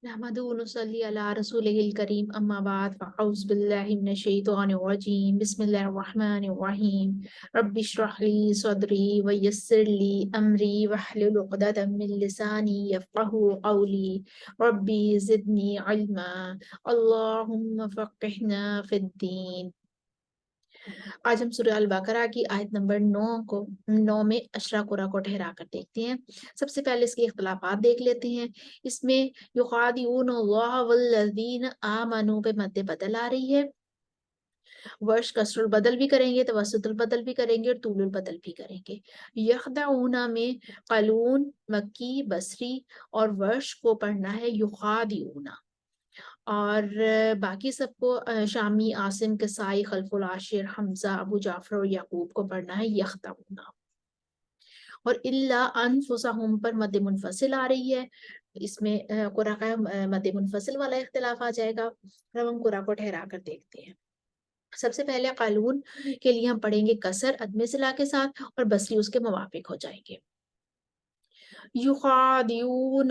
नहमदुहु व नुसल्ली अला रसूलिहिल करीम अम्मा बाद फ़अऊज़ु बिल्लाहि मिनश शैतानिर रजीम बिस्मिल्लाहिर रहमानिर रहीम रब्बि इश्रह ली सदरी व यस्सिर ली अमरी वहलुल उक़दतम मिन लिसानी यफ़क़हू क़ौली रब्बी ज़िदनी इल्मा अल्लाहुम्मा फ़क़्हिना फ़िद्दीन। आज हम सूरह अल बकरा की आयत नंबर 9 में अशरा कुरा को ठहरा कर देखते हैं। सबसे पहले इसके इख्तिलाफात देख लेते हैं। इसमें युखादिऊनल्लाह वल्लज़ीना आमनू पे मद्दे बदल आ रही है। वर्ष कसरुल बदल भी करेंगे, तवस्सुतुल बदल भी करेंगे और तूलुल बदल भी करेंगे। यखदऊना में कलून, मक्की, बसरी और वर्ष को पढ़ना है युखादिऊना, और बाकी सबको शामी, आसिम, किसाई, खलफुल आशिर, हमजा, अबू जाफर और याकूब को पढ़ना है यख्तऊना। और इल्ला अनफुसहुम पर मद मुनफसिल आ रही है। इसमें कुरा का मद मुनफसिल वाला इख्तिलाफ आ जाएगा। अब हम कुरा को ठहरा कर देखते हैं। सबसे पहले कालून के लिए हम पढ़ेंगे कसर अदमे सिला के साथ और बसरी उसके मुवाफिक हो जाएंगे। युखादिऊनल्लाह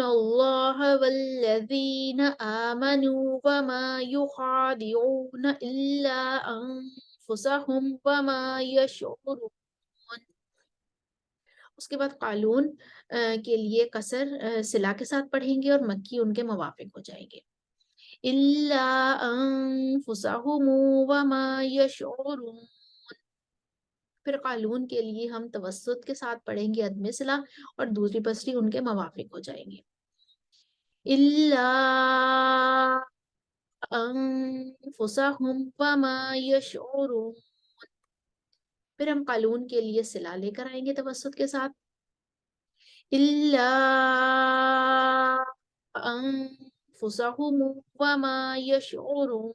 वल्लज़ीना आमनू वमा युखादिऊन इल्ला अनफुसहुम वमा यशऊरून। उसके बाद कालून के लिए कसर सिला के साथ पढ़ेंगे और मक्की उनके मुवाफिक हो जाएंगे। इल्ला अनफुसहुम वमा यशऊरून। फिर कालून के लिए हम तवस्सुत के साथ पढ़ेंगे अदमे सिला और दूसरी बसरी उनके मुवाफिक हो जाएंगे। इल्ला अनफुसहुम वमा यशऊरून। फिर हम कालून के लिए सिला लेकर आएंगे तवस्सुत के साथ। इल्ला अनफुसहुम वमा यशऊरून।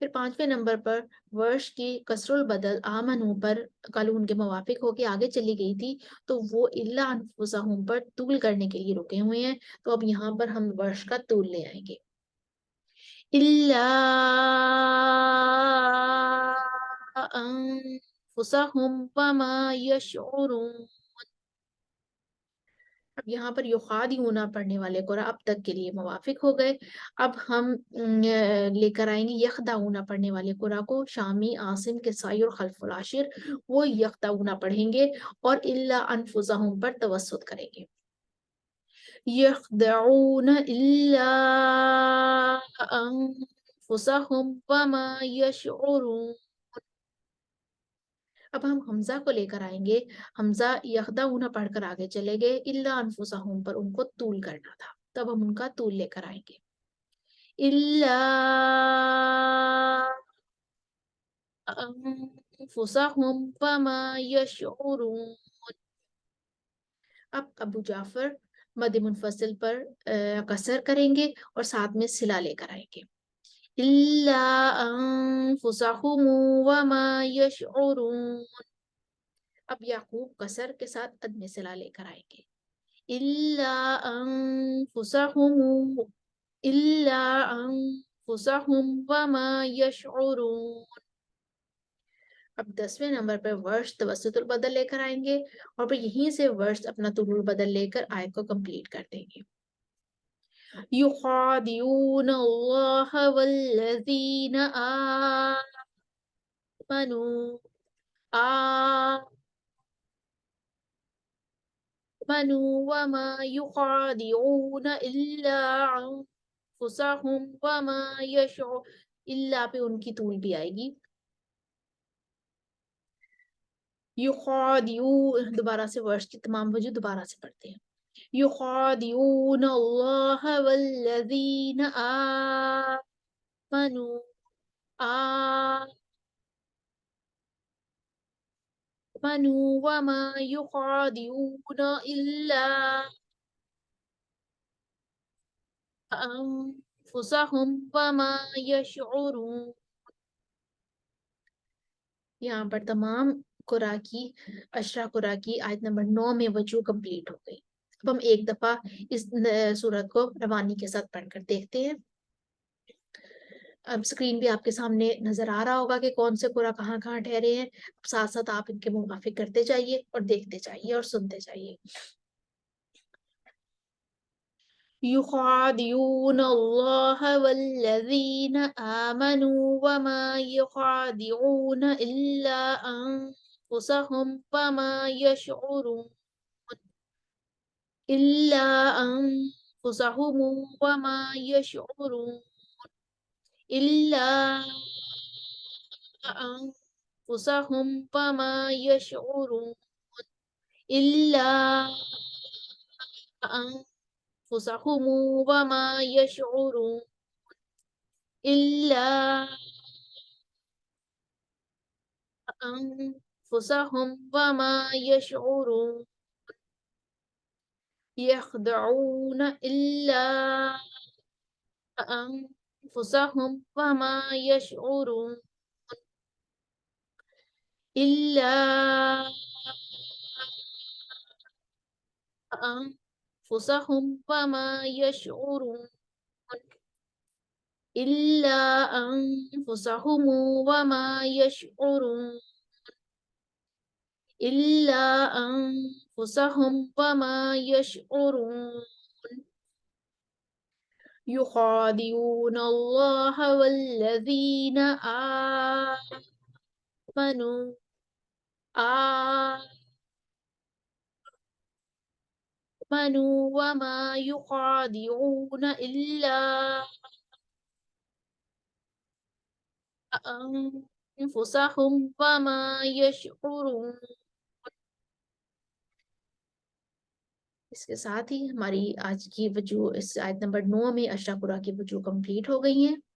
फिर 5वें नंबर पर वर्ष की कसरुल बदल आमनू पर कालून के मुवाफिक होके आगे चली गई थी, तो वो इल्ला अनफुसहुम पर तूल करने के लिए रुके हुए हैं। तो अब यहाँ पर हम वर्ष का तूल ले आएंगे। इल्ला अनफुसहुम वमा यशऊरून। अब यहाँ पर युखादिऊना पढ़ने वाले कुरा अब तक के लिए मुवाफिक हो गए। अब हम लेकर आएंगे यखदाऊना पढ़ने वाले कुरा को। शामी, आसिम, किसाई और खलफुल आशिर वो यखदाऊना पढ़ेंगे और इल्ला अनफुसहुम पर तवस्सुत करेंगे। यखदऊन इल्ला अनफुसहुम वमा यशऊरून। अब हम हमजा को लेकर आएंगे। हमजा यखदाऊना पढ़कर आगे चले गए, इल्ला अनफुसहुम पर उनको तूल करना था, तब हम उनका तूल लेकर आएंगे। इल्ला अनफुसहुम वमा यशऊरून। अब अबू जाफर मद मुनफसिल पर कसर करेंगे और साथ में सिला लेकर आएंगे। इल्ला अनफुसहुम वमा यशऊरून। अब याकूब कसर के साथ अदमे सिला लेकर आएंगे। इल्ला अनफुसहुम इल्ला अनफुसहुम वमा यशऊरून। अब 10वें नंबर पर वर्ष तवस्सुतुल बदल लेकर आएंगे और फिर यहीं से वर्ष अपना तुलुल बदल लेकर आयत को कंप्लीट कर देंगे। युखादिऊन अल्लाह वल्लज़ीना आमनू आमनू वमा युखादिऊन इल्ला अनफुसहुम वमा यशऊरून। इल्ला पे उनकी तूल भी आएगी। युखादिऊन, दोबारा से वर्ष की तमाम वजह दोबारा से पढ़ते हैं। युखादिऊन अल्लाह वल्लज़ीना आमनू आमनू वमा युखादिऊन इल्ला अनफुसहुम वमा यशऊरून। यहाँ पर तमाम कुरा की अशरा कुरा की आयत नंबर 9 में वजू कंप्लीट हो गई। अब हम एक दफा इस सूरत को रवानी के साथ पढ़कर देखते हैं। अब स्क्रीन भी आपके सामने नजर आ रहा होगा कि कौन से कुरा कहाँ कहाँ ठहरे हैं। साथ साथ आप इनके मुवाफिक करते जाइए और देखते जाइए और सुनते जाइए। يخادعون الله والذين آمنوا وما يخادعون إلا أنفسهم وما يشعرون إلا أنفسهم وما يشعرون إلا أنفسهم وما يشعرون إلا أنفسهم وما يشعرون إلا أنفسهم وما يشعرون يخدعون إلا أنفسهم وما يشعرون إلا أنفسهم وما يشعرون إلا أنفسهم وما يشعرون إلا أنفسهم وما يشعرون يخادعون الله والذين آمنوا وما يخادعون إلا أنفسهم وما يشعرون. اس کے ساتھ ہی ہماری آج کی وجوہ اس آیت نمبر 9 میں اشرا قرآن کی وجوہ کمپلیٹ ہو گئی ہیں.